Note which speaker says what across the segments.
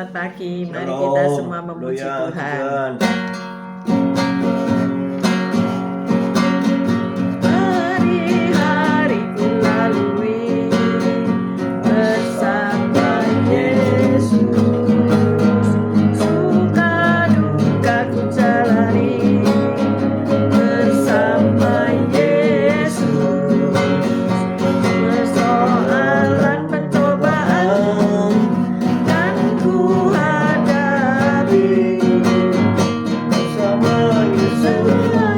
Speaker 1: selamat pagi. Mari
Speaker 2: Shalom.
Speaker 1: kita semua memuji
Speaker 2: Haleluya,
Speaker 1: Tuhan. Hari-hariku lalui bersama Yesus, suka duka ku jalani bersama Yesus, persoalan pencobaan kan ku hadapi bersama Yesus,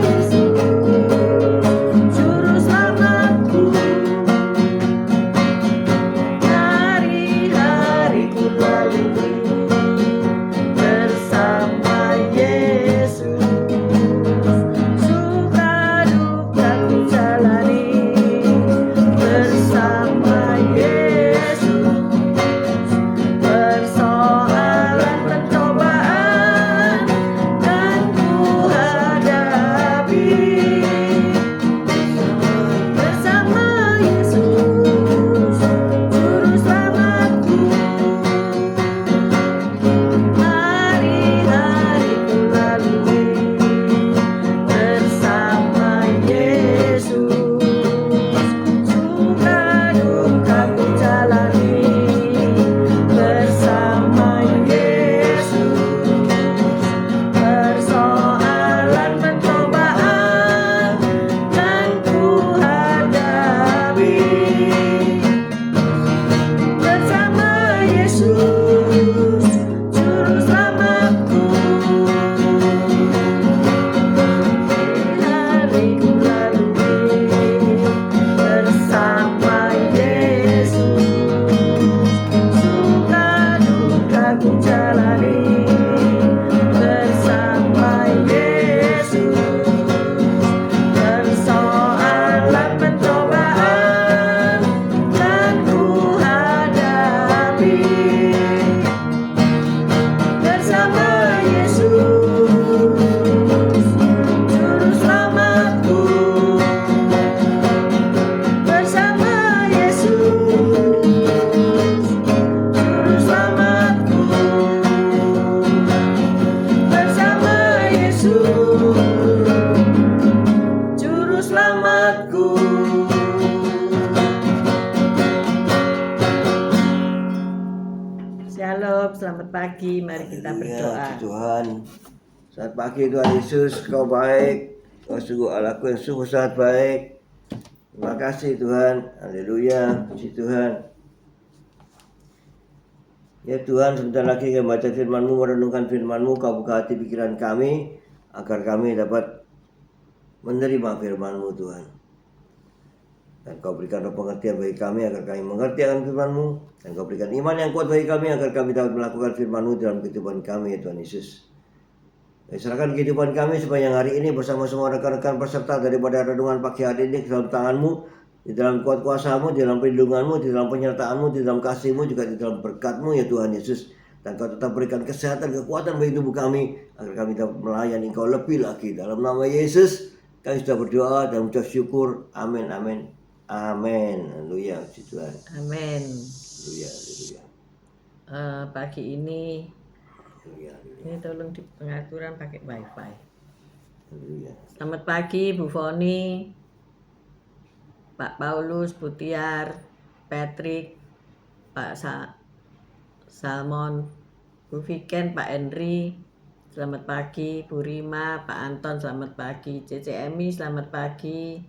Speaker 1: juru selamatku. Hari-hariku lalui bersama Yesus, suka duka ku jalani bersama Yesus, persoalan pencobaan kan ku hadapi bersama Yesus, juru selamatku. Hari-hariku lalui bersama Yesus, suka duka ku jalani bersama Yesus, persoalan pencobaan kan ku hadapi bersama Yesus, juru selamatku. Hari-hariku lalui bersama Yesus, suka duka ku jalani bersama Yesus, persoalan pencobaan kan ku hadapi bersama Yesus, juru selamatku. Bersama Yesus, juru selamatku. Bersama Yesus, juru selamatku. Shalom, selamat pagi. Mari kita berdoa.
Speaker 2: Haleluya, Tuhan. Selamat pagi Tuhan Yesus, Kau baik. Kau sungguh Allahku yang sungguh sangat baik. Terima kasih Tuhan. Haleluya, puji Tuhan. Ya Tuhan, sebentar lagi kami baca firman-Mu, merenungkan firman-Mu. Kau buka hati pikiran kami agar kami dapat menerima firman-Mu Tuhan. Dan Kau berikan pengertian bagi kami agar kami mengerti akan firman-Mu. Dan Kau berikan iman yang kuat bagi kami agar kami dapat melakukan firman-Mu dalam kehidupan kami ya Tuhan Yesus. Serahkan kehidupan kami sepanjang hari ini bersama semua rekan-rekan peserta daripada renungan pagi hari ini ke dalam tangan-Mu, di dalam kuat kuasa-Mu, di dalam perlindungan-Mu, di dalam penyertaan-Mu, di dalam kasih-Mu, juga di dalam berkat-Mu ya Tuhan Yesus. Dan Kau tetap berikan kesehatan, kekuatan bagi tubuh kami agar kami dapat melayani Engkau lebih lagi. Dalam nama Yesus kami sudah berdoa dan mengucap syukur. Amin, amin, amin. Haleluya, puji Tuhan.
Speaker 1: Amin.
Speaker 2: Haleluya, haleluya.
Speaker 1: Pagi ini
Speaker 2: Haleluya, haleluya.
Speaker 1: ini tolong di pengaturan pakai wifi.
Speaker 2: Haleluya.
Speaker 1: Selamat pagi Bu Foni, Pak Paulus, Bu Tiar, Patrick, Pak Salmon, Bu Viken, Pak Henry. Selamat pagi Bu Rima, Pak Anton, selamat pagi. CCMI, selamat pagi.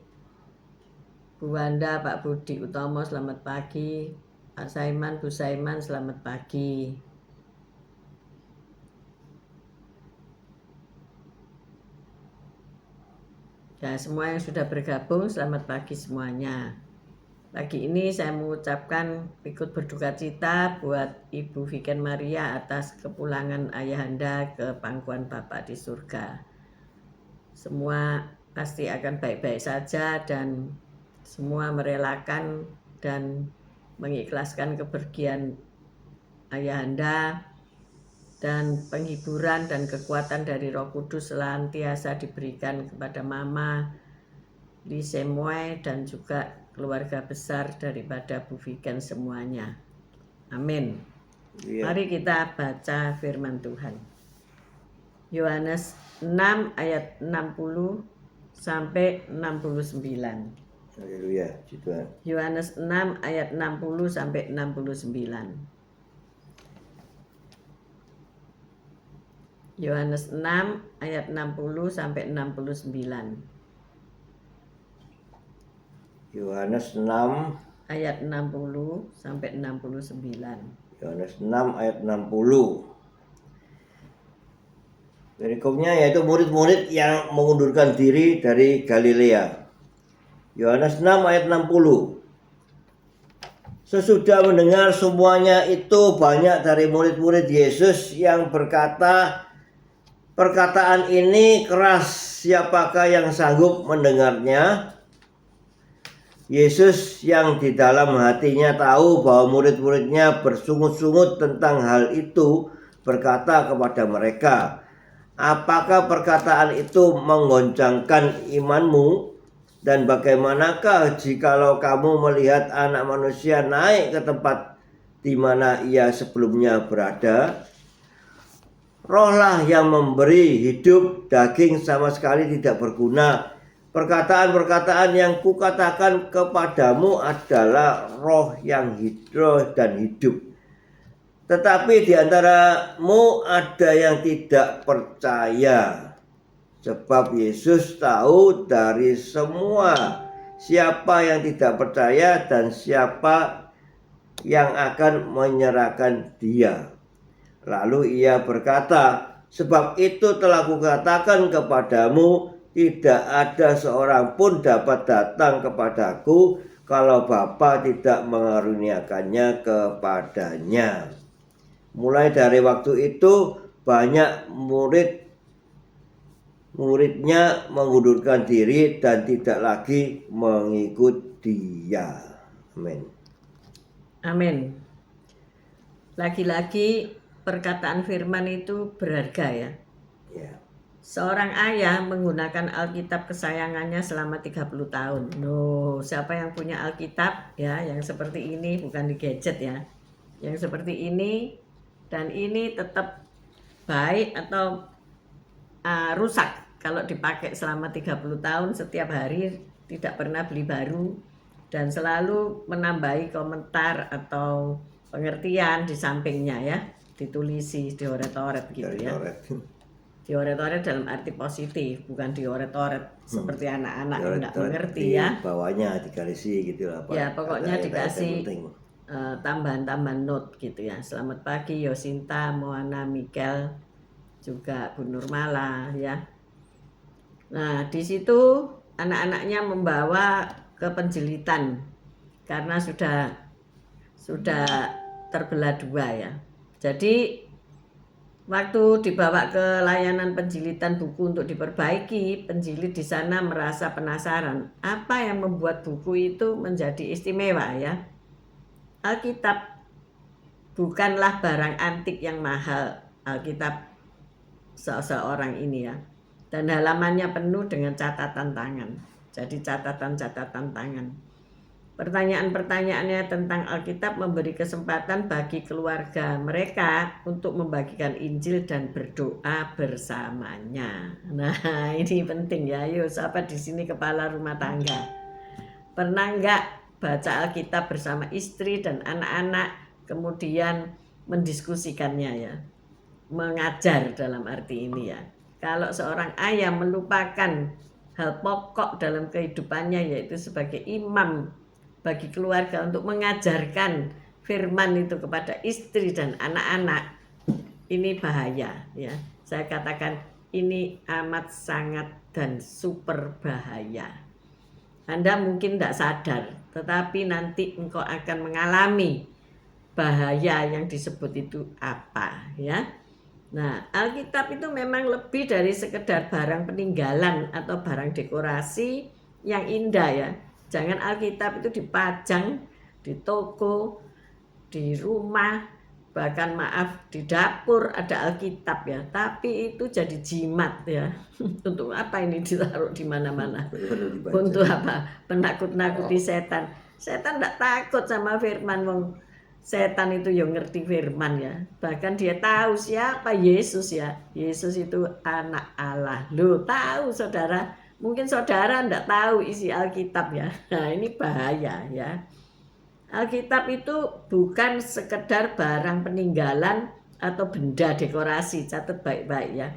Speaker 1: Bu Wanda, Pak Budi Utomo, selamat pagi. Pak Saiman, Bu Saiman, selamat pagi. Dan semua yang sudah bergabung, selamat pagi semuanya. Pagi ini saya mengucapkan ikut berduka cita buat Ibu Viken Maria atas kepulangan ayahanda ke pangkuan Bapa di surga. Semua pasti akan baik-baik saja dan semua merelakan dan mengikhlaskan kepergian ayahanda, dan penghiburan dan kekuatan dari Roh Kudus senantiasa diberikan kepada Mama Lise Moy dan juga keluarga besar daripada Bu Viken semuanya. Amin.
Speaker 2: Iya.
Speaker 1: Mari kita baca firman Tuhan. Yohanes 6 ayat 60 sampai 69.
Speaker 2: Haleluya, puji Tuhan.
Speaker 1: Yohanes 6 ayat 60 sampai 69. Yohanes 6 ayat 60 sampai 69.
Speaker 2: Yohanes 6
Speaker 1: Ayat 60 sampai 69.
Speaker 2: Yohanes 6 ayat 60. Perikopnya yaitu murid-murid yang mengundurkan diri dari Galilea. Yohanes 6 ayat 60. Sesudah mendengar semuanya itu, banyak dari murid-murid Yesus yang berkata, perkataan ini keras, siapakah yang sanggup mendengarnya? Yesus yang di dalam hatinya tahu bahwa murid-muridnya bersungut-sungut tentang hal itu, berkata kepada mereka, apakah perkataan itu menggoncangkan imanmu? Dan bagaimanakah jikalau kamu melihat Anak Manusia naik ke tempat di mana ia sebelumnya berada? Rohlah yang memberi hidup, daging sama sekali tidak berguna. Perkataan-perkataan yang kukatakan kepadamu adalah roh yang hidup dan hidup. Tetapi di antaramu ada yang tidak percaya. Sebab Yesus tahu dari semua siapa yang tidak percaya dan siapa yang akan menyerahkan dia. Lalu ia berkata, sebab itu telah kukatakan kepadamu, tidak ada seorang pun dapat datang kepadaku kalau Bapa tidak mengaruniakannya kepadanya. Mulai dari waktu itu banyak muridnya mengundurkan diri dan tidak lagi mengikut dia. Amin.
Speaker 1: Amin. Lagi-lagi perkataan firman itu berharga ya.
Speaker 2: Ya.
Speaker 1: Seorang ayah menggunakan Alkitab kesayangannya selama 30 tahun. Loh, siapa yang punya Alkitab ya, yang seperti ini, bukan di gadget ya. Yang seperti ini dan ini tetap baik atau rusak kalau dipakai selama 30 tahun setiap hari, tidak pernah beli baru dan selalu menambahi komentar atau pengertian di sampingnya ya, ditulisi, dioret-oret gitu ya. Dioret-oret dalam arti positif, bukan dioret-oret seperti anak-anak yang tidak mengerti ya.
Speaker 2: Bawahnya digarisi gitu lah.
Speaker 1: Ya pokoknya dikasih tambahan-tambahan note gitu ya. Selamat pagi Yosinta, Moana, Mikel, juga Bu Nurmala ya. Nah di situ anak-anaknya membawa ke penjilitan karena sudah terbelah dua ya. Jadi waktu dibawa ke layanan penjilitan buku untuk diperbaiki, penjilid di sana merasa penasaran apa yang membuat buku itu menjadi istimewa ya. Alkitab bukanlah barang antik yang mahal. Alkitab seseorang ini ya, dan halamannya penuh dengan catatan tangan. Jadi catatan-catatan tangan. Pertanyaan-pertanyaannya tentang Alkitab memberi kesempatan bagi keluarga mereka untuk membagikan Injil dan berdoa bersamanya. Nah, ini penting ya. Yuk, siapa di sini kepala rumah tangga? Pernah enggak baca Alkitab bersama istri dan anak-anak, kemudian mendiskusikannya ya? Mengajar dalam arti ini ya. Kalau seorang ayah melupakan hal pokok dalam kehidupannya, yaitu sebagai imam bagi keluarga untuk mengajarkan firman itu kepada istri dan anak-anak, ini bahaya ya. Saya katakan ini amat sangat dan super bahaya. Anda mungkin tidak sadar, tetapi nanti engkau akan mengalami bahaya yang disebut itu apa ya. Nah, Alkitab itu memang lebih dari sekedar barang peninggalan atau barang dekorasi yang indah ya. Jangan Alkitab itu dipajang di toko, di rumah, bahkan maaf di dapur ada Alkitab ya. Tapi itu jadi jimat ya. Untuk apa ini ditaruh di mana-mana? Untuk apa? Penakut-nakuti setan. Setan tidak takut sama firman. setan itu yang ngerti firman ya. Bahkan dia tahu siapa Yesus ya. Yesus itu anak Allah. Loh, tahu saudara. Mungkin saudara enggak tahu isi Alkitab ya. Nah, ini bahaya ya. Alkitab itu bukan sekedar barang peninggalan atau benda dekorasi. Catat baik-baik ya.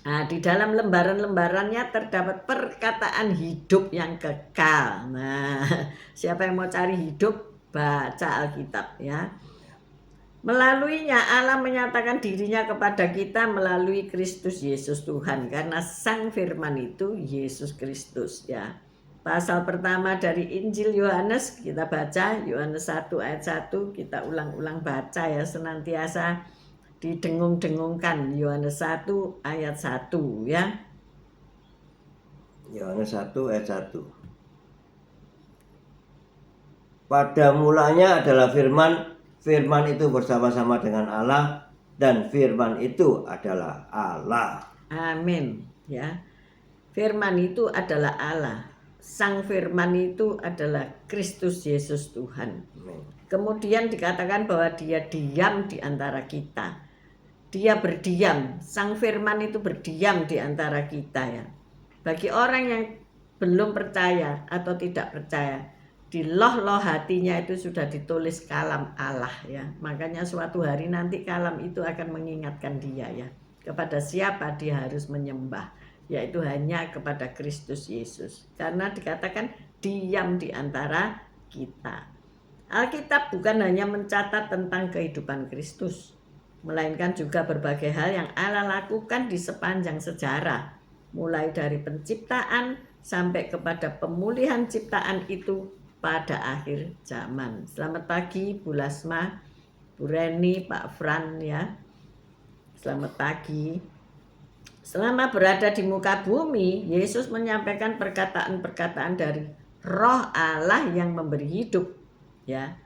Speaker 1: Nah, di dalam lembaran-lembarannya terdapat perkataan hidup yang kekal. Nah, siapa yang mau cari hidup, baca Alkitab ya. Melaluinya Allah menyatakan dirinya kepada kita melalui Kristus Yesus Tuhan. Karena Sang Firman itu Yesus Kristus ya. Pasal pertama dari Injil Yohanes kita baca, Yohanes 1 ayat 1, kita ulang-ulang baca ya senantiasa didengung-dengungkan. Yohanes 1 ayat 1 ya.
Speaker 2: Yohanes 1 ayat 1. Pada mulanya adalah firman, firman itu bersama-sama dengan Allah, dan firman itu adalah Allah.
Speaker 1: Amin ya. Firman itu adalah Allah. Sang Firman itu adalah Kristus Yesus Tuhan.
Speaker 2: Amin.
Speaker 1: Kemudian dikatakan bahwa dia diam di antara kita. Dia berdiam. Sang Firman itu berdiam di antara kita ya. Bagi orang yang belum percaya atau tidak percaya, di loh-loh hatinya itu sudah ditulis kalam Allah ya. Makanya suatu hari nanti kalam itu akan mengingatkan dia ya. Kepada siapa dia harus menyembah, yaitu hanya kepada Kristus Yesus. Karena dikatakan diam di antara kita. Alkitab bukan hanya mencatat tentang kehidupan Kristus, melainkan juga berbagai hal yang Allah lakukan di sepanjang sejarah, mulai dari penciptaan sampai kepada pemulihan ciptaan itu pada akhir zaman. Selamat pagi Bu Lasma, Bu Reni, Pak Fran ya. Selamat pagi. Selama berada di muka bumi, Yesus menyampaikan perkataan-perkataan dari Roh Allah yang memberi hidup ya.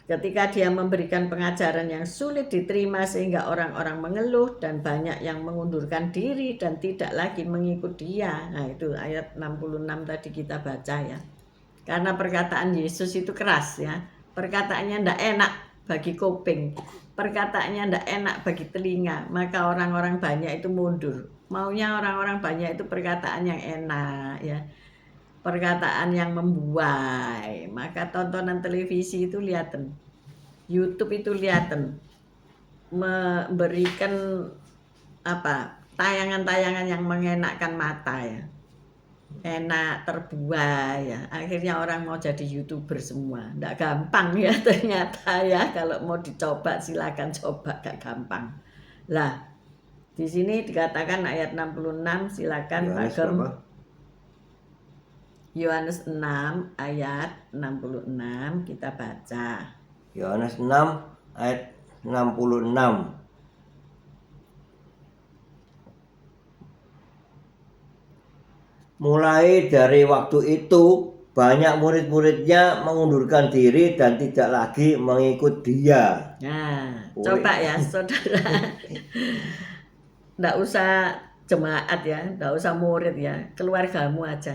Speaker 1: Ketika dia memberikan pengajaran yang sulit diterima sehingga orang-orang mengeluh dan banyak yang mengundurkan diri dan tidak lagi mengikut dia. Nah, itu ayat 66 tadi kita baca ya. Karena perkataan Yesus itu keras ya. Perkataannya tidak enak bagi kuping, perkataannya tidak enak bagi telinga, maka orang-orang banyak itu mundur. Maunya orang-orang banyak itu perkataan yang enak ya, perkataan yang membuai. Maka tontonan televisi itu lihatin, YouTube itu lihatin, memberikan apa, tayangan-tayangan yang mengenakkan mata ya, enak, terbuai ya. Akhirnya orang mau jadi YouTuber semua. Nggak gampang ya ternyata ya. Kalau mau dicoba silakan coba, nggak gampang. Lah, di sini dikatakan ayat 66, silakan Pak Gem. Yohanes 6 ayat 66 kita baca.
Speaker 2: Yohanes 6 ayat 66. Mulai dari waktu itu, banyak murid-muridnya mengundurkan diri dan tidak lagi mengikut dia.
Speaker 1: Nah, coba ya saudara. Nggak usah jemaat ya, nggak usah murid ya, keluargamu aja,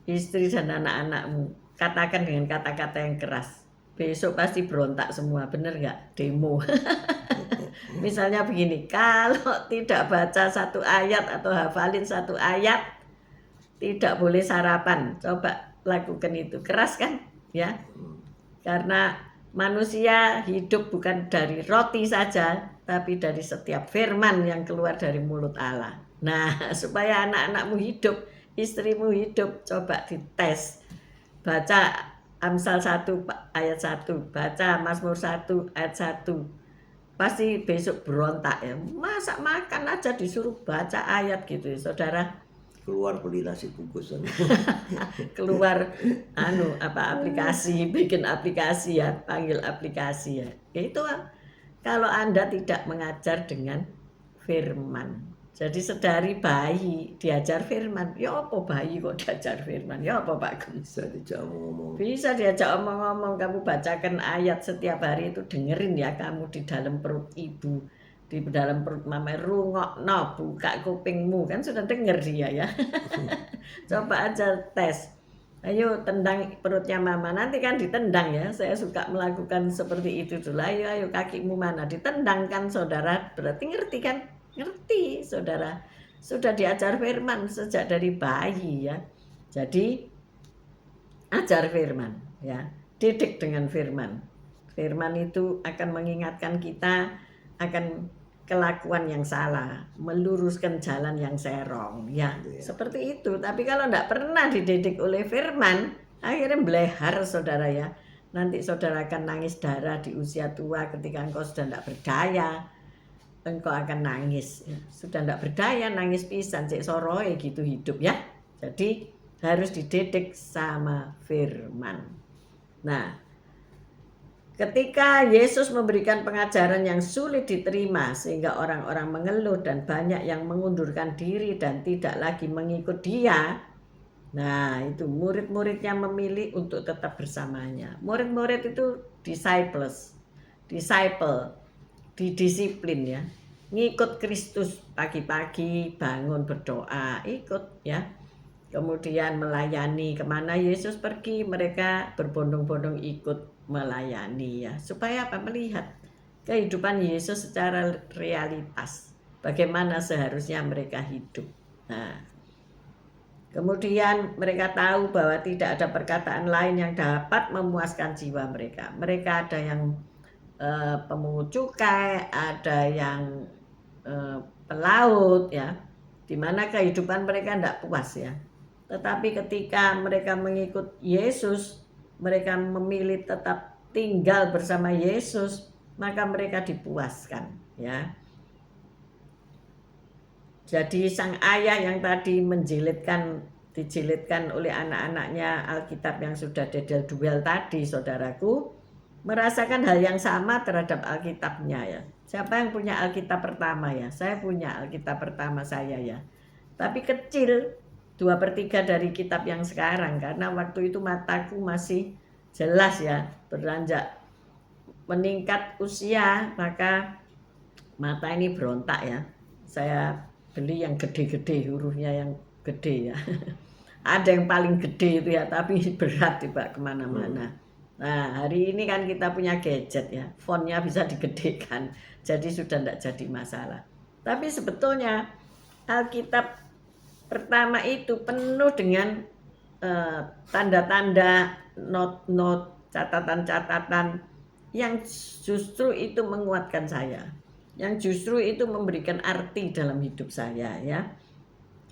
Speaker 1: istri dan anak-anakmu, katakan dengan kata-kata yang keras. Besok pasti berontak semua, bener nggak? Demo. Misalnya begini, kalau tidak baca satu ayat atau hafalin satu ayat, tidak boleh sarapan. Coba lakukan itu. Keras kan? Ya. Karena manusia hidup bukan dari roti saja, tapi dari setiap firman yang keluar dari mulut Allah. Nah, supaya anak-anakmu hidup, istrimu hidup, coba dites. Baca Amsal 1 ayat 1, baca Mazmur 1 ayat 1. Pasti besok berontak ya. Masa makan aja disuruh baca ayat gitu ya, saudara.
Speaker 2: Keluar beli nasi bungkusan.
Speaker 1: Keluar aplikasi, bikin aplikasi ya, panggil aplikasi ya. Itu kalau Anda tidak mengajar dengan firman. Jadi sedari bayi diajar firman. Ya apa bayi kok diajar firman? Ya apa Pak?
Speaker 2: Bisa diajak ngomong.
Speaker 1: Bisa diajak omong-omong. Kamu bacakan ayat setiap hari itu, dengerin ya kamu di dalam perut ibu, di dalam perut mama, rungokno, buka kupingmu, kan sudah denger dia ya. Coba aja tes. Ayo tendang perutnya mama, nanti kan ditendang ya. Saya suka melakukan seperti itu dulu. Ayo kakimu mana, ditendang kan saudara. Berarti ngerti kan? Ngerti saudara. Sudah diajar firman sejak dari bayi ya. Jadi ajar firman ya. Didik dengan firman. Firman itu akan mengingatkan kita akan kelakuan yang salah, meluruskan jalan yang serong ya, seperti itu. Tapi kalau tidak pernah dididik oleh firman, akhirnya belehar saudara ya. Nanti saudara akan nangis darah di usia tua ketika engkau sudah tidak berdaya. Engkau akan nangis ya. Sudah tidak berdaya, nangis pisan cek soroe gitu hidup ya. Jadi harus dididik sama firman. Nah, ketika Yesus memberikan pengajaran yang sulit diterima sehingga orang-orang mengeluh dan banyak yang mengundurkan diri dan tidak lagi mengikut dia. Nah, itu murid-muridnya memilih untuk tetap bersamanya. Murid-murid itu disciple, didisiplin ya. Ngikut Kristus pagi-pagi, bangun berdoa, ikut ya. Kemudian melayani kemana Yesus pergi, mereka berbondong-bondong ikut melayani ya. Supaya apa? Melihat kehidupan Yesus secara realitas. Bagaimana seharusnya mereka hidup. Nah, kemudian mereka tahu bahwa tidak ada perkataan lain yang dapat memuaskan jiwa mereka. Mereka ada yang pemungut cukai, ada yang pelaut ya, dimana kehidupan mereka tidak puas ya. Tetapi ketika mereka mengikut Yesus, mereka memilih tetap tinggal bersama Yesus, maka mereka dipuaskan ya. Jadi sang ayah yang tadi dijilidkan oleh anak-anaknya Alkitab yang sudah dedel-duel tadi, saudaraku, merasakan hal yang sama terhadap Alkitabnya ya. Siapa yang punya Alkitab pertama ya? Saya punya Alkitab pertama saya ya. Tapi kecil, 2/3 dari kitab yang sekarang, karena waktu itu mataku masih jelas ya, beranjak meningkat usia, maka mata ini berontak ya. Saya beli yang gede-gede, hurufnya yang gede ya. Ada yang paling gede itu ya, tapi berat tiba kemana-mana. Nah, hari ini kan kita punya gadget ya, fontnya bisa digedekan, jadi sudah tidak jadi masalah. Tapi sebetulnya Alkitab pertama itu penuh dengan tanda-tanda, not-not, catatan-catatan yang justru itu menguatkan saya, yang justru itu memberikan arti dalam hidup saya ya.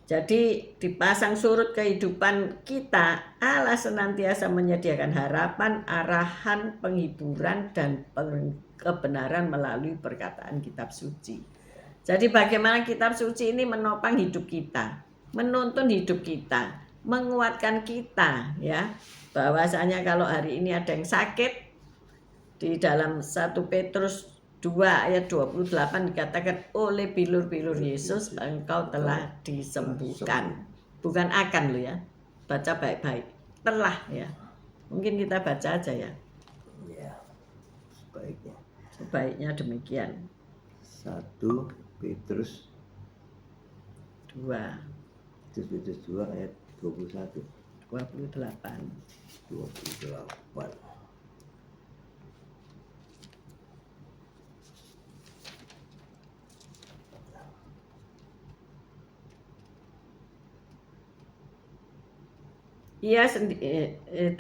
Speaker 1: Jadi dipasang surut kehidupan kita, Allah senantiasa menyediakan harapan, arahan, penghiburan, dan kebenaran melalui perkataan kitab suci. Jadi bagaimana kitab suci ini menopang hidup kita, menuntun hidup kita, menguatkan kita ya. Bahwasanya kalau hari ini ada yang sakit, di dalam 1 Petrus 2 ayat 28 dikatakan oleh bilur-bilur Yesus engkau telah disembuhkan. Bukan akan lo ya. Baca baik-baik. Telah ya. Mungkin kita baca aja ya.
Speaker 2: Ya, sebaiknya.
Speaker 1: Sebaiknya demikian.
Speaker 2: 1 Petrus
Speaker 1: 2
Speaker 2: ayat 28.
Speaker 1: Ia 24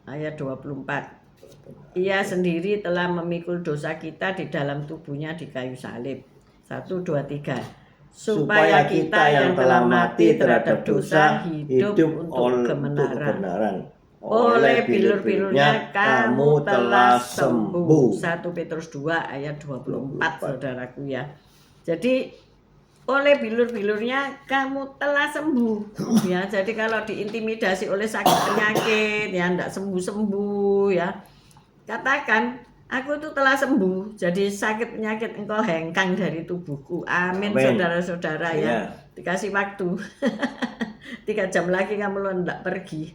Speaker 1: ayat 24. Ia sendiri telah memikul dosa kita di dalam tubuhnya di kayu salib. 1, 2, 3. Supaya kita yang telah mati terhadap dosa hidup untuk kebenaran. Oleh bilur-bilurnya kamu telah sembuh. 1 Petrus 2 ayat 24 saudaraku ya. Jadi oleh bilur-bilurnya kamu telah sembuh ya. Jadi kalau diintimidasi oleh sakit penyakit ya enggak sembuh-sembuh ya, katakan aku itu telah sembuh. Jadi sakit penyakit engkau hengkang dari tubuhku. Amin. Saudara-saudara ya. Dikasih waktu 3 jam lagi kamu hendak pergi.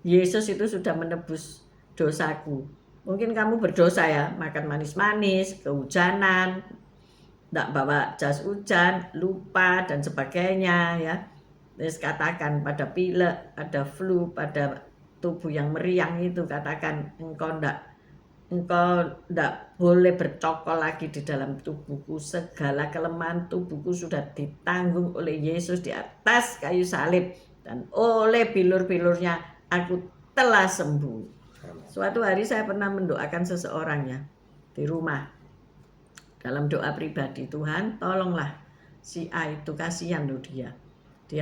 Speaker 1: Yesus itu sudah menebus dosaku. Mungkin kamu berdosa ya, makan manis-manis, kehujanan, tidak bawa jas hujan, lupa dan sebagainya ya. Terus katakan pada pilek, pada flu, pada tubuh yang meriang itu, katakan engkau ndak boleh bercokol lagi di dalam tubuhku. Segala kelemahan tubuhku sudah ditanggung oleh Yesus di atas kayu salib, dan oleh bilur-bilurnya aku telah sembuh. Suatu hari saya pernah mendoakan seseorang ya di rumah, dalam doa pribadi, Tuhan tolonglah si A itu, kasihan loh dia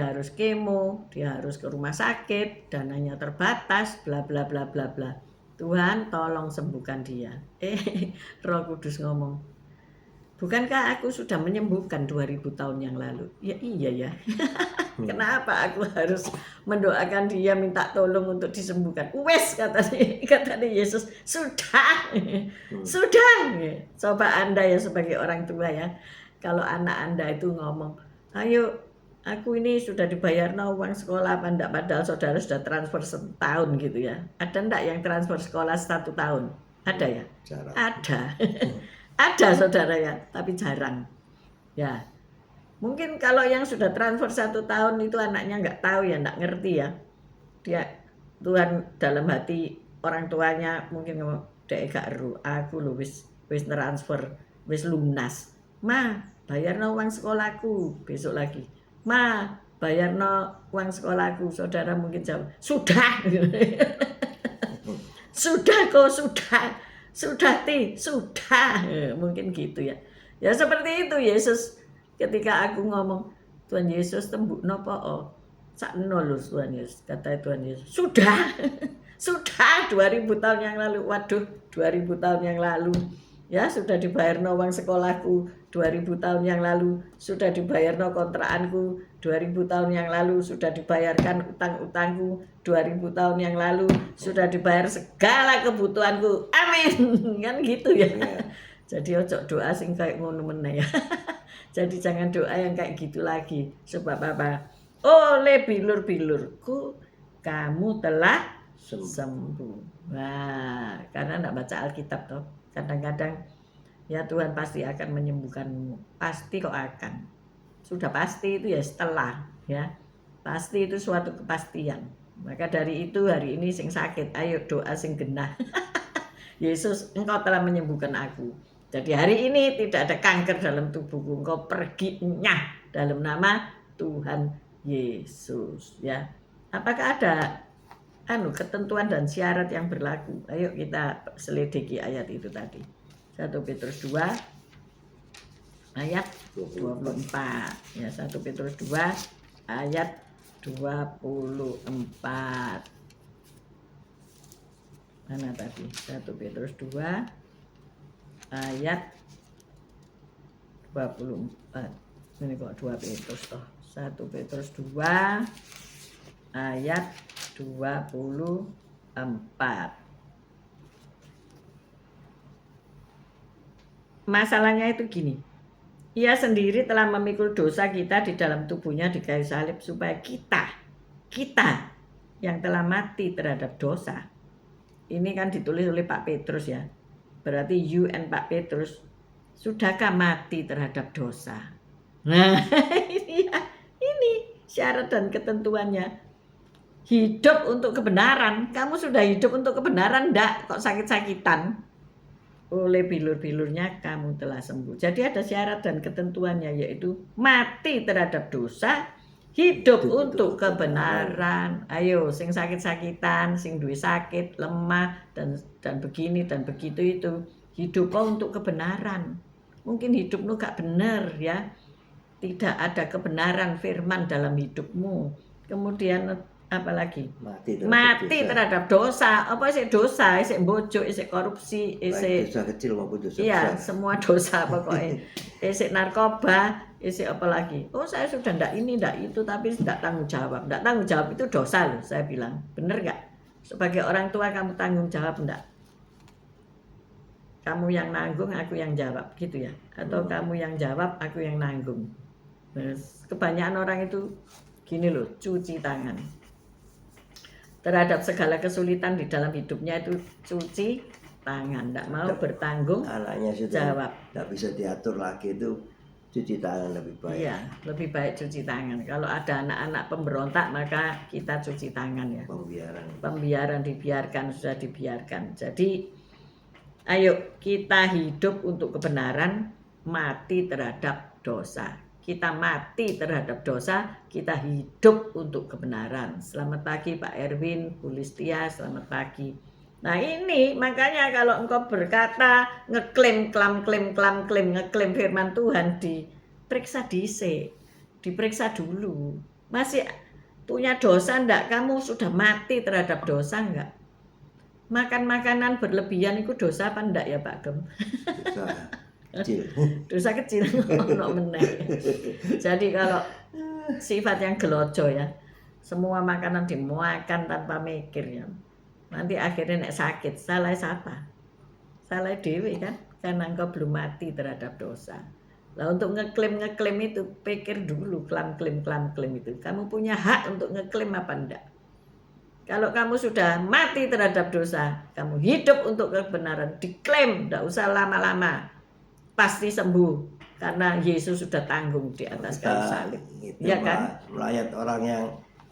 Speaker 1: harus kemo, dia harus ke rumah sakit, dananya terbatas, bla bla bla bla bla. Tuhan tolong sembuhkan dia. Roh Kudus ngomong, bukankah aku sudah menyembuhkan 2000 tahun yang lalu? Ya iya ya. Kenapa aku harus mendoakan dia minta tolong untuk disembuhkan? Wes, katanya Yesus, sudah. Sudah. Coba Anda ya sebagai orang tua ya, kalau anak Anda itu ngomong, ayo aku ini sudah dibayar uang sekolah apa enggak, padahal saudara sudah transfer setahun gitu ya. Ada enggak yang transfer sekolah 1 tahun? Ada ya?
Speaker 2: Jarang.
Speaker 1: Ada. Ada saudara ya, tapi jarang. Ya, mungkin kalau yang sudah transfer 1 tahun itu anaknya nggak tahu ya, nggak ngerti ya. Dia Tuhan dalam hati orang tuanya mungkin ngomong, dek gak ero, aku lho wis transfer, wis lunas. Ma, bayarno uang sekolahku. Besok lagi, ma, bayarno uang sekolahku. Saudara mungkin jawab, sudah. Sudah kok, sudah ti, sudah. Mungkin gitu ya. Ya seperti itu Yesus. Ketika aku ngomong, Tuhan Yesus tembukno po, sakno lho Tuhan Yesus, kata Tuhan Yesus, sudah. Sudah 2000 tahun yang lalu. Waduh, 2000 tahun yang lalu ya sudah dibayarno uang sekolahku. 2000 tahun yang lalu sudah dibayarno kontrakanku. 2000 tahun yang lalu sudah dibayarkan utang-utangku. 2000 tahun yang lalu sudah dibayar segala kebutuhanku. Amin. Kan gitu ya. Jadi ojo doa sing kayak ngono meneh ya. Jadi jangan doa yang kayak gitu lagi. Sebab apa? Oleh bilur-bilurku kamu telah sembuh. Nah, karena enggak baca Alkitab toh. Kadang-kadang ya Tuhan pasti akan menyembuhkanmu. Pasti kok akan. Sudah pasti itu ya setelah ya. Pasti itu suatu kepastian. Maka dari itu hari ini sing sakit, ayo doa sing genah. Yesus, engkau telah menyembuhkan aku. Jadi hari ini tidak ada kanker dalam tubuhku. Engkau pergi nyah dalam nama Tuhan Yesus ya. Apakah ada ketentuan dan syarat yang berlaku? Ayo kita selidiki ayat itu tadi. 1 Petrus 2 ayat 24 ya. 1 Petrus 2 ayat 24. Mana tadi? 1 Petrus 2 ayat 24. Ini kok 2 Petrus toh. 1 Petrus 2 ayat 24. Masalahnya itu gini. Ia sendiri telah memikul dosa kita di dalam tubuhnya di kayu salib, supaya kita yang telah mati terhadap dosa. Ini kan ditulis oleh Pak Petrus ya. Berarti you and Pak Petrus sudahkah mati terhadap dosa? Nah, ini syarat dan ketentuannya. Hidup untuk kebenaran. Kamu sudah hidup untuk kebenaran enggak? Kok sakit-sakitan? Oleh bilur-bilurnya kamu telah sembuh. Jadi ada syarat dan ketentuannya, yaitu mati terhadap dosa, hidup untuk kebenaran. Ayo, sing sakit-sakitan, sing duwe sakit, lemah dan begini dan begitu itu, hidup untuk kebenaran. Mungkin hidupmu gak benar ya. Tidak ada kebenaran firman dalam hidupmu. Kemudian apalagi? Mati terhadap dosa. Apa sih dosa? Isik mbojok, isik korupsi, isik
Speaker 2: dosa kecil maupun dosa
Speaker 1: iya,
Speaker 2: besar.
Speaker 1: semua dosa pokoknya. Isik narkoba, isik apa lagi? Oh, saya sudah ndak ini, ndak itu, tapi ndak tanggung jawab. Ndak tanggung jawab itu dosa loh, saya bilang. Bener nggak? Sebagai orang tua kamu tanggung jawab ndak? Kamu yang nanggung, aku yang jawab, gitu ya? Atau kamu yang jawab, aku yang nanggung. Kebanyakan orang itu gini loh, cuci tangan. Terhadap segala kesulitan di dalam hidupnya itu cuci tangan, tidak mau bertanggung
Speaker 2: anaknya sudah
Speaker 1: jawab.
Speaker 2: Tidak bisa diatur lagi itu cuci tangan lebih baik.
Speaker 1: Iya, lebih baik cuci tangan. Kalau ada anak-anak pemberontak maka kita cuci tangan ya. Pembiaran dibiarkan, sudah dibiarkan. Jadi ayo kita hidup untuk kebenaran, mati terhadap dosa. Kita mati terhadap dosa, kita hidup untuk kebenaran. Selamat pagi Pak Erwin, Bu Listia, selamat pagi. Nah ini makanya kalau engkau berkata ngeklaim firman Tuhan, diperiksa diperiksa dulu. Masih punya dosa enggak? Kamu sudah mati terhadap dosa enggak? Makan makanan berlebihan itu dosa apa enggak ya Pak Gem?
Speaker 2: Dosa kecil.
Speaker 1: Dosa kecil. Jadi kalau sifat yang gelojo ya, semua makanan dimakan tanpa mikir ya. Nanti akhirnya nek sakit, salah siapa? Salah dewi kan, karena engkau belum mati terhadap dosa. Lah untuk ngeklaim itu pikir dulu, klaim itu. Kamu punya hak untuk ngeklaim apa enggak? Kalau kamu sudah mati terhadap dosa, kamu hidup untuk kebenaran, diklaim, enggak usah lama-lama. Pasti sembuh karena Yesus sudah tanggung di atas kayu salib.
Speaker 2: Ya kan? Melayat orang yang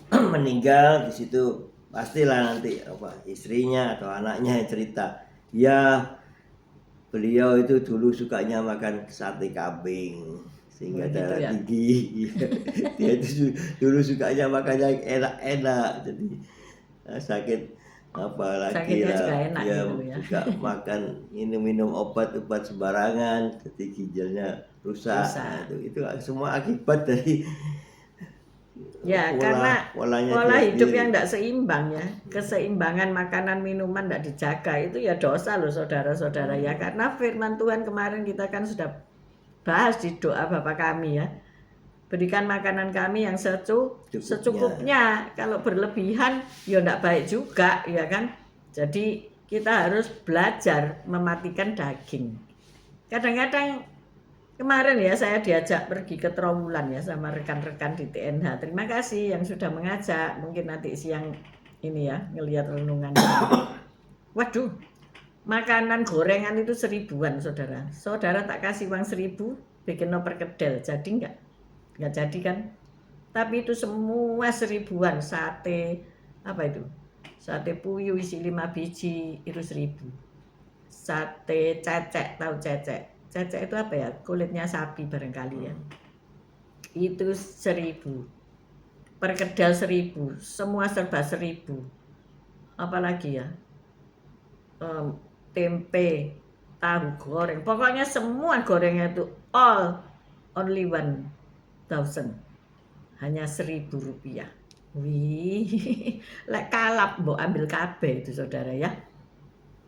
Speaker 2: meninggal di situ pastilah nanti istrinya atau anaknya yang cerita, ya beliau itu dulu sukanya makan sate kambing sehingga darah tinggi. Dia itu dulu sukanya makan yang enak-enak, jadi sakit apalagi lah dia gitu ya. Suka makan minum obat-obat sembarangan, jadi ginjalnya rusak. Nah, itu semua akibat dari
Speaker 1: karena pola hidup yang tidak seimbang ya. Keseimbangan makanan minuman tidak dijaga, itu ya dosa loh saudara-saudara ya. Karena firman Tuhan kemarin kita kan sudah bahas di doa Bapa kami ya, berikan makanan kami yang secukupnya. Kalau berlebihan ya tidak baik juga ya kan. Jadi kita harus belajar mematikan daging. Kadang-kadang kemarin ya saya diajak pergi ke Trawulan ya sama rekan-rekan di TNH. Terima kasih yang sudah mengajak. Mungkin nanti siang ini ya ngelihat renungan. Waduh, makanan gorengan itu 1000-an saudara. Saudara tak kasih uang 1000 bikin perkedel, jadi enggak? Enggak jadi kan? Tapi itu semua 1000-an. Sate apa itu? Sate puyuh isi 5 biji itu 1000. Sate cecek, tahu cecek? Cecek itu apa ya? Kulitnya sapi barangkali ya. Itu 1000. Perkedel 1000. Semua serba 1000. Apalagi ya? Tempe, tahu goreng. Pokoknya semua gorengnya itu only 1000. Hanya 1000 rupiah. Wih, lek kalap mbok ambil kabeh itu saudara ya.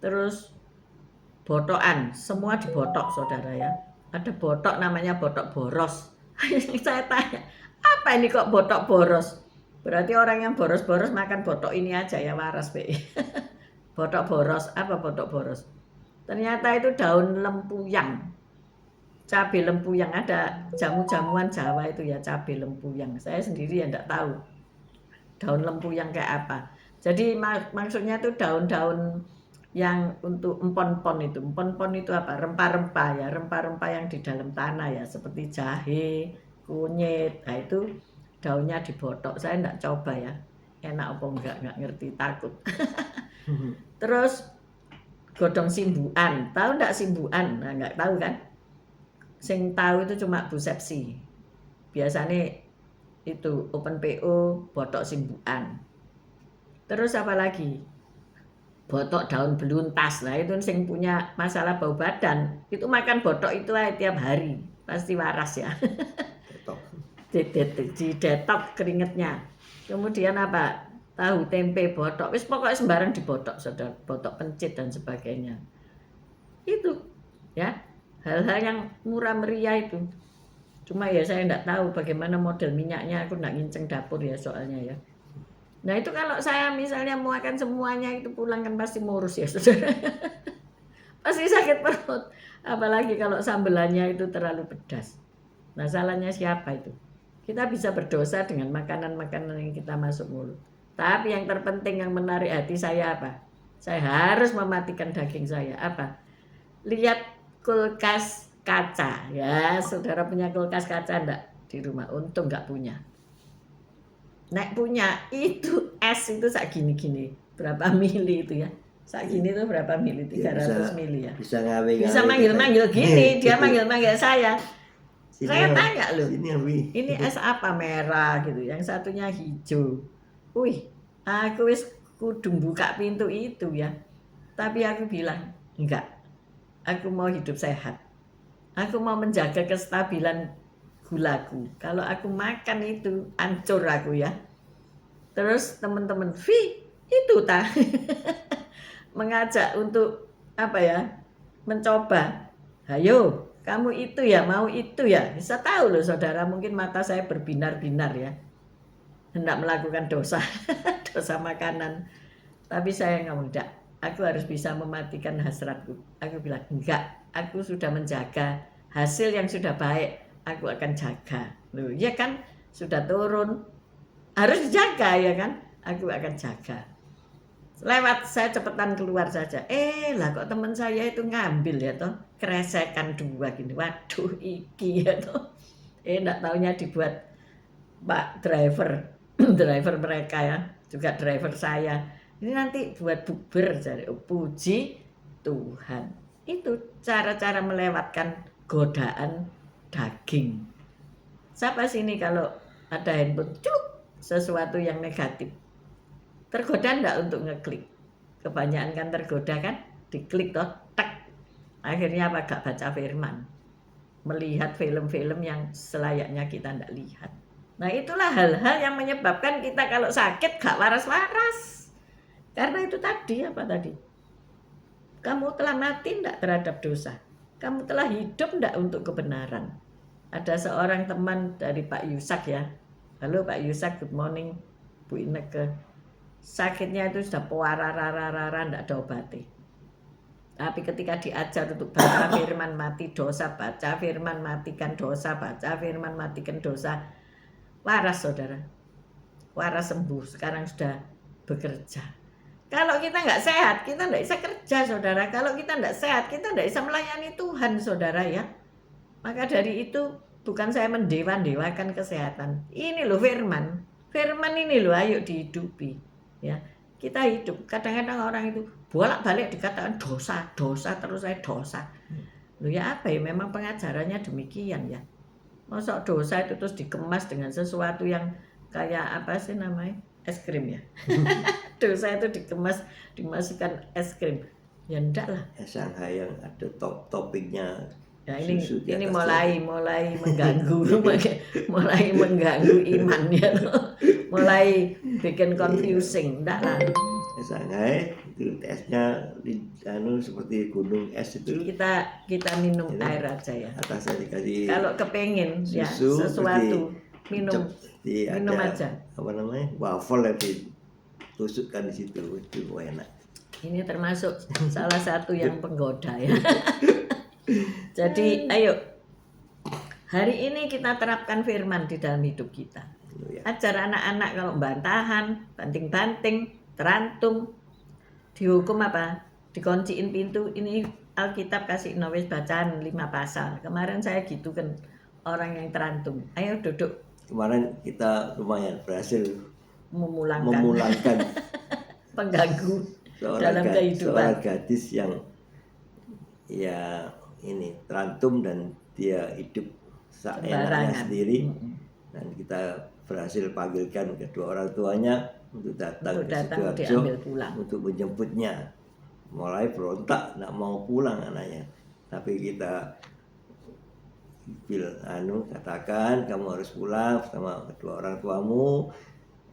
Speaker 1: Terus botokan, semua dibotok saudara ya. Ada botok namanya botok boros. Saya tanya, apa ini kok botok boros? Berarti orang yang boros-boros makan botok ini aja ya, waras be. Botok boros, apa botok boros? Ternyata itu daun lempuyang. Cabai lempuyang, ada jamu-jamuan Jawa itu ya, cabai lempuyang. Saya sendiri ya enggak tahu daun lempuyang kayak apa. Jadi maksudnya itu daun-daun yang untuk empon-pon itu. Empon-pon itu apa? Rempah-rempah ya, rempah-rempah yang di dalam tanah ya, seperti jahe, kunyit. Nah itu daunnya dibotok. Saya enggak coba ya. Enak apa enggak ngerti, takut. Terus godong simbukan. Tahu enggak simbukan? Nah, enggak tahu kan? Sing tahu itu cuma Bu Sepsi. Biasanya itu open PO botok simbukan. Terus apa lagi? Botok daun beluntas. Nah itu sing punya masalah bau badan, itu makan botok itu tiap hari pasti waras ya. Didetok keringetnya. Kemudian apa? Tahu tempe botok. Wis pokoknya sembarang dibotok, saudara. Botok pencit dan sebagainya. Itu ya, hal-hal yang murah meriah itu. Cuma ya saya enggak tahu bagaimana model minyaknya, aku enggak nginceng dapur ya soalnya ya. Nah itu kalau saya misalnya mau makan semuanya itu pulang kan pasti ngurus ya saudara. Pasti sakit perut. Apalagi kalau sambelannya itu terlalu pedas. Nah salahnya siapa itu? Kita bisa berdosa dengan makanan-makanan yang kita masuk mulut. Tapi yang terpenting yang menarik hati saya apa? Saya harus mematikan daging saya. Apa? Lihat kulkas kaca. Ya, saudara punya kulkas kaca enggak di rumah? Untung enggak punya. Nek punya itu es itu sak gini-gini. Berapa mili itu ya? Sak gini itu berapa mili? 300 mili ya.
Speaker 2: Bisa ngawe-ngawe.
Speaker 1: Bisa manggil-manggil gini, dia manggil-manggil saya. Saya tanya loh,
Speaker 2: Sini,
Speaker 1: ini es apa merah gitu, yang satunya hijau. Wih, aku wis kudu buka pintu itu ya. Tapi aku bilang, enggak, aku mau hidup sehat. Aku mau menjaga kestabilan gulaku. Kalau aku makan itu, hancur aku ya. Terus teman-teman, itu ta mengajak untuk apa ya, mencoba. Ayo, kamu itu ya, mau itu ya. Bisa tahu loh saudara, mungkin mata saya berbinar-binar ya. Hendak melakukan dosa, dosa makanan. Tapi saya ngomong, enggak, aku harus bisa mematikan hasratku. Aku bilang, enggak, aku sudah menjaga hasil yang sudah baik, aku akan jaga. Loh, ya kan, sudah turun, harus dijaga ya kan, aku akan jaga. Lewat saya cepetan keluar saja. Lah kok teman saya itu ngambil ya toh, keresekan 2 gini. Waduh iki ya toh. Enggak taunya dibuat Pak driver, driver mereka ya, juga driver saya. Ini nanti buat bubur jadi puji Tuhan. Itu cara-cara melewatkan godaan daging. Siapa sini kalau ada handphone, sesuatu yang negatif, tergoda enggak untuk ngeklik? Kebanyakan kan tergoda kan, diklik toh, tek. Akhirnya apa? Gak baca firman, melihat film-film yang selayaknya kita enggak lihat. Nah itulah hal-hal yang menyebabkan kita kalau sakit gak waras-waras. Karena itu tadi, apa tadi? Kamu telah mati enggak terhadap dosa? Kamu telah hidup enggak untuk kebenaran? Ada seorang teman dari Pak Yusak ya. Halo Pak Yusak, good morning Bu Ineke. Sakitnya itu sudah puarararara, enggak ada obatnya. Tapi ketika diajar untuk baca firman mati dosa, baca firman matikan dosa, baca firman matikan dosa, waras saudara, waras sembuh. Sekarang sudah bekerja. Kalau kita nggak sehat, kita nggak bisa kerja saudara. Kalau kita nggak sehat, kita nggak bisa melayani Tuhan saudara ya. Maka dari itu bukan saya mendewa-dewakan kesehatan. Ini loh firman, firman ini loh ayo dihidupi. Ya, kita hidup. Kadang-kadang orang itu bolak-balik dikatakan dosa terus saya dosa. Loh ya apa ya, memang pengajarannya demikian ya. Masa dosa itu terus dikemas dengan sesuatu yang kayak apa sih namanya? Es krim ya. Dosa itu dikemas, dimasukkan es krim. Ya enggak lah.
Speaker 2: Shanghai yang ada toppingnya.
Speaker 1: Ya ini mulai mengganggu, mulai mengganggu imannya, mulai bikin confusing, enggak lah.
Speaker 2: Shanghai itu esnya seperti gunung es itu.
Speaker 1: Kita minum air aja ya.
Speaker 2: Atasnya dikasih.
Speaker 1: Kalau kepengen ya sesuatu minum aja.
Speaker 2: Apa namanya? Waffle yang ditusukkan di situ itu enak. Ini
Speaker 1: termasuk salah satu yang penggoda ya. Jadi ayo hari ini kita terapkan firman di dalam hidup kita. Ajar anak-anak kalau bantahan, banting-banting, terantum, dihukum apa? Dikunciin pintu. Ini Alkitab kasih nulis bacaan 5 pasal. Kemarin saya gitu kan orang yang terantum. Ayo duduk.
Speaker 2: Kemarin kita lumayan berhasil
Speaker 1: memulangkan pengganggu dalam kehidupan.
Speaker 2: Seorang gadis yang ya ini terantum dan dia hidup seenaknya sendiri. Dan kita berhasil panggilkan kedua orang tuanya untuk datang ke Sidoarjo untuk menjemputnya. Mulai berontak, nggak mau pulang anaknya. Tapi kita katakan kamu harus pulang sama kedua orang tuamu.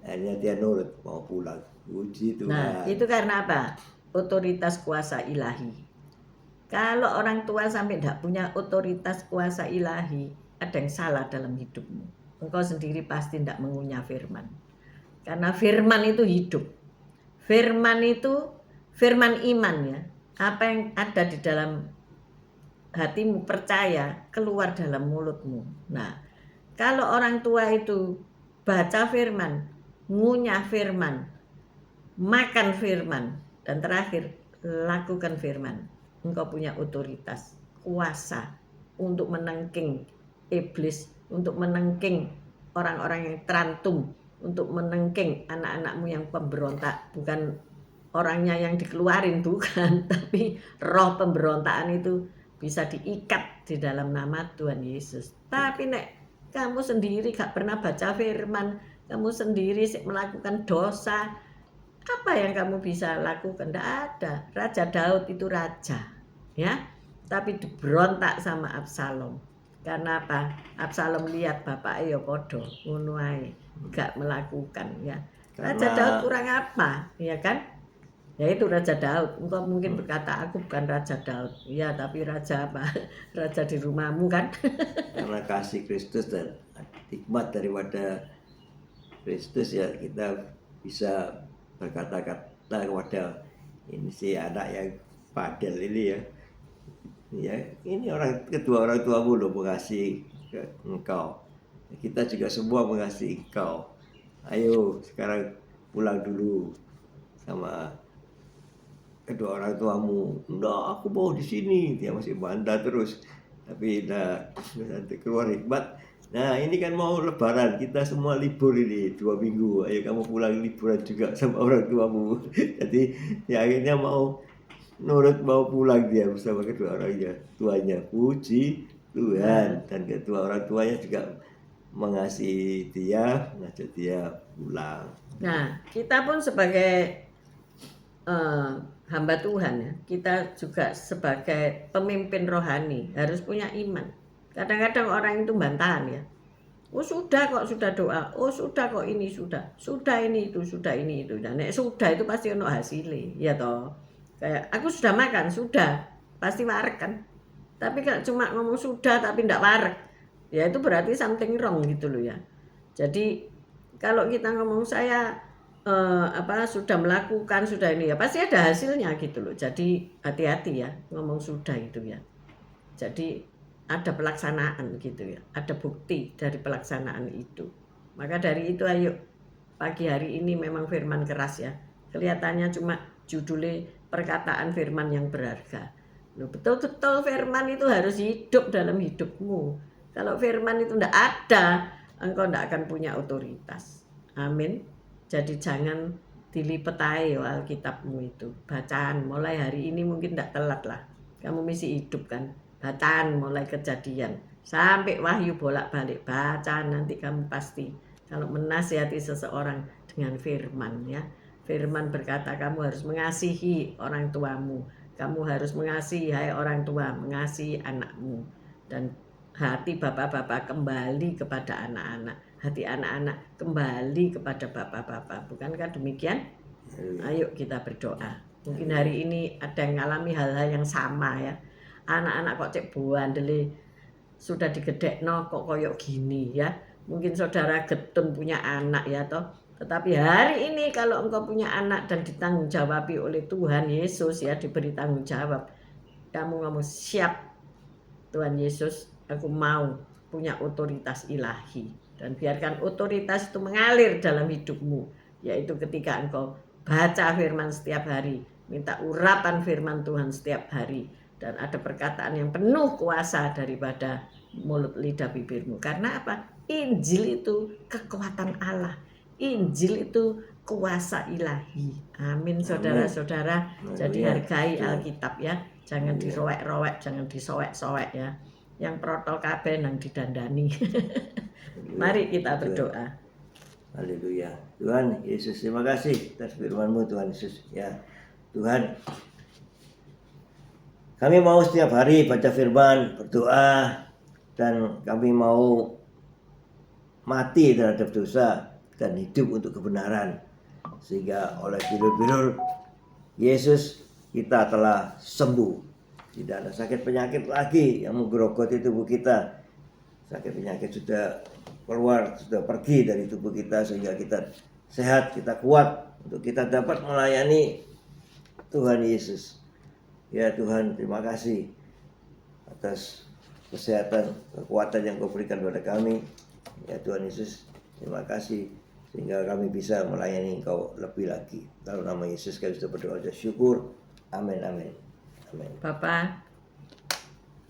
Speaker 2: Akhirnya dia nurut mau pulang. Puji Tuhan.
Speaker 1: Nah itu karena apa? Otoritas kuasa ilahi. Kalau orang tua sampai tidak punya otoritas kuasa ilahi, ada yang salah dalam hidupmu. Engkau sendiri pasti tidak mengunyah firman. Karena firman itu hidup. Firman itu firman iman ya. Apa yang ada di dalam hatimu percaya keluar dalam mulutmu. Nah, kalau orang tua itu baca firman, ngunyah firman, makan firman, dan terakhir lakukan firman, engkau punya otoritas, kuasa untuk menengking iblis, untuk menengking orang-orang yang terantum, untuk menengking anak-anakmu yang pemberontak. Bukan orangnya yang dikeluarin, bukan, tapi roh pemberontakan itu bisa diikat di dalam nama Tuhan Yesus. Tapi nek kamu sendiri gak pernah baca firman, kamu sendiri melakukan dosa, apa yang kamu bisa lakukan? Tidak ada. Raja Daud itu raja, ya, tapi diberontak sama Absalom. Karena apa? Absalom lihat bapaknya ya podo, ngono ae, gak melakukan, ya. Raja Daud kurang apa, ya kan? Ya itu Raja Daud. Engkau mungkin berkata aku bukan Raja Daud. Ya, tapi raja apa? Raja di rumahmu kan?
Speaker 2: Karena kasih Kristus dan hikmat daripada Kristus ya kita bisa berkata-kata kepada ini si anak yang padel ini ya. Ya, ini kedua orang tuamu loh mengasihi engkau. Kita juga semua mengasihi engkau. Ayo sekarang pulang dulu sama kedua orang tuamu. Enggak, aku mau di sini. Dia masih bantah terus. Tapi nanti keluar hikmat. Nah ini kan mau lebaran, kita semua libur ini 2 minggu. Ayo kamu pulang liburan juga sama orang tuamu. Jadi ya akhirnya mau pulang dia bersama kedua orang tuanya. Puji Tuhan. Dan kedua orang tuanya juga mengasihi dia, mengajak dia pulang.
Speaker 1: Nah, kita pun sebagai hamba Tuhan ya, kita juga sebagai pemimpin rohani harus punya iman. Kadang-kadang orang itu bantahan ya. Oh sudah kok, sudah doa. Oh sudah kok, ini sudah ini itu, sudah ini itu. Dan sudah itu pasti ono hasilnya, ya toh. Kayak aku sudah makan, sudah pasti warek kan. Tapi kalau cuma ngomong sudah tapi tidak warek, ya itu berarti something wrong gitu loh ya. Jadi kalau kita ngomong saya sudah melakukan, sudah ini ya pasti ada hasilnya gitu loh. Jadi hati-hati ya ngomong sudah itu ya. Jadi ada pelaksanaan gitu ya, ada bukti dari pelaksanaan itu. Maka dari itu ayo pagi hari ini memang firman keras ya. Kelihatannya cuma judulnya perkataan firman yang berharga. Loh, betul-betul firman itu harus hidup dalam hidupmu. Kalau firman itu tidak ada, engkau tidak akan punya otoritas. Amin. Jadi jangan dilipet aja Alkitabmu itu. Bacaan mulai hari ini mungkin tidak telat lah. Kamu mesti hidup kan. Bacaan mulai Kejadian sampai Wahyu bolak-balik. Bacaan nanti kamu pasti. Kalau menasihati seseorang dengan firman ya. Firman berkata kamu harus mengasihi orang tuamu. Kamu harus mengasihi, hai orang tua, mengasihi anakmu. Dan hati bapak-bapak kembali kepada anak-anak. Hati anak-anak kembali kepada bapak-bapak. Bukankah demikian? Ayo kita berdoa. Mungkin hari ini ada yang mengalami hal-hal yang sama ya. Anak-anak kok cek bandel sudah digedekno kok koyok gini ya. Mungkin saudara getun punya anak ya toh. Tetapi hari ini kalau engkau punya anak dan ditanggung-jawabi oleh Tuhan Yesus ya, diberi tanggung jawab. Kamu ngomong siap Tuhan Yesus, aku mau punya otoritas ilahi. Dan biarkan otoritas itu mengalir dalam hidupmu. Yaitu ketika engkau baca firman setiap hari. Minta urapan firman Tuhan setiap hari. Dan ada perkataan yang penuh kuasa daripada mulut lidah bibirmu. Karena apa? Injil itu kekuatan Allah. Injil itu kuasa ilahi. Amin saudara-saudara. Jadi hargai Alkitab ya. Jangan dirowek-rowek, jangan disowek-sowek ya. Yang protol kabeh nang didandani. Mari kita berdoa.
Speaker 2: Haleluya. Tuhan Yesus, terima kasih atas firman-Mu Tuhan Yesus ya. Tuhan, kami mau setiap hari baca firman, berdoa, dan kami mau mati terhadap dosa dan hidup untuk kebenaran. Sehingga oleh bilur-bilur Yesus kita telah sembuh. Tidak ada sakit penyakit lagi yang menggerogoti tubuh kita. Sakit penyakit sudah keluar, sudah pergi dari tubuh kita sehingga kita sehat, kita kuat untuk kita dapat melayani Tuhan Yesus. Ya Tuhan, terima kasih atas kesehatan, kekuatan yang Kau berikan kepada kami. Ya Tuhan Yesus, terima kasih sehingga kami bisa melayani Engkau lebih lagi. Dalam nama Yesus kami sudah berdoa dan syukur. Amin, amin, amin.
Speaker 1: Bapak,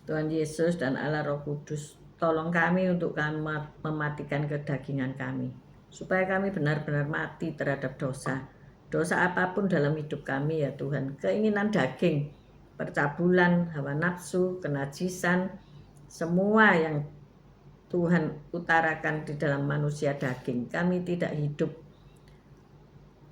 Speaker 1: Tuhan Yesus dan Allah Roh Kudus, tolong kami untuk kami mematikan kedagingan kami, supaya kami benar-benar mati terhadap dosa. Dosa apapun dalam hidup kami ya Tuhan, keinginan daging, percabulan, hawa nafsu, kenajisan, semua yang Tuhan utarakan di dalam manusia daging. Kami tidak hidup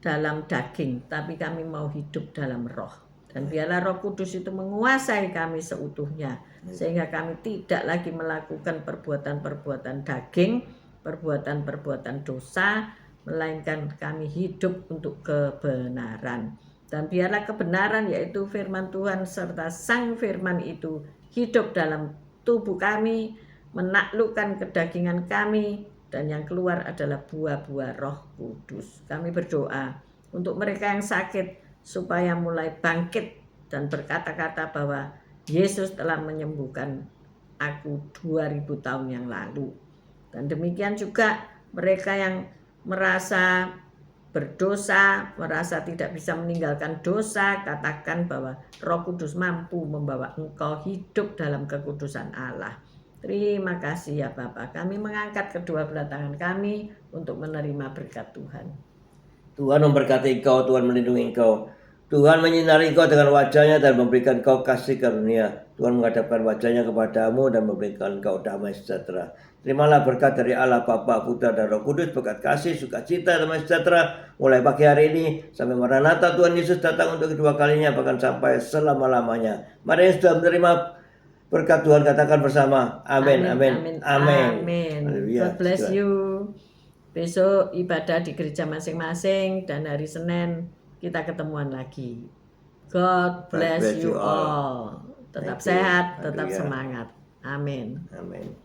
Speaker 1: dalam daging, tapi kami mau hidup dalam roh. Dan biarlah Roh Kudus itu menguasai kami seutuhnya, sehingga kami tidak lagi melakukan perbuatan-perbuatan daging, perbuatan-perbuatan dosa, melainkan kami hidup untuk kebenaran. Dan biarlah kebenaran, yaitu firman Tuhan serta Sang Firman itu hidup dalam tubuh kami, menaklukkan kedagingan kami, dan yang keluar adalah buah-buah Roh Kudus. Kami berdoa untuk mereka yang sakit, supaya mulai bangkit dan berkata-kata bahwa Yesus telah menyembuhkan aku 2000 tahun yang lalu. Dan demikian juga mereka yang merasa berdosa, merasa tidak bisa meninggalkan dosa, katakan bahwa Roh Kudus mampu membawa engkau hidup dalam kekudusan Allah. Terima kasih ya Bapa. Kami mengangkat kedua belah tangan kami untuk menerima berkat Tuhan.
Speaker 2: Tuhan memberkati engkau, Tuhan melindungi engkau. Tuhan menyinari engkau dengan wajahnya dan memberikan engkau kasih karunia. Tuhan menghadapkan wajahnya kepadamu dan memberikan engkau damai sejahtera. Terimalah berkat dari Allah Bapa, Putra dan Roh Kudus, berkat kasih, sukacita, damai sejahtera mulai pagi hari ini sampai Maranatha Tuhan Yesus datang untuk kedua kalinya, bahkan sampai selama-lamanya. Mari yang sudah menerima berkat Tuhan katakan bersama, amin, amin, amin.
Speaker 1: God bless you. Besok ibadah di gereja masing-masing dan hari Senin kita ketemuan lagi. God bless you all. Tetap sehat, tetap semangat. Amin.
Speaker 2: Amin.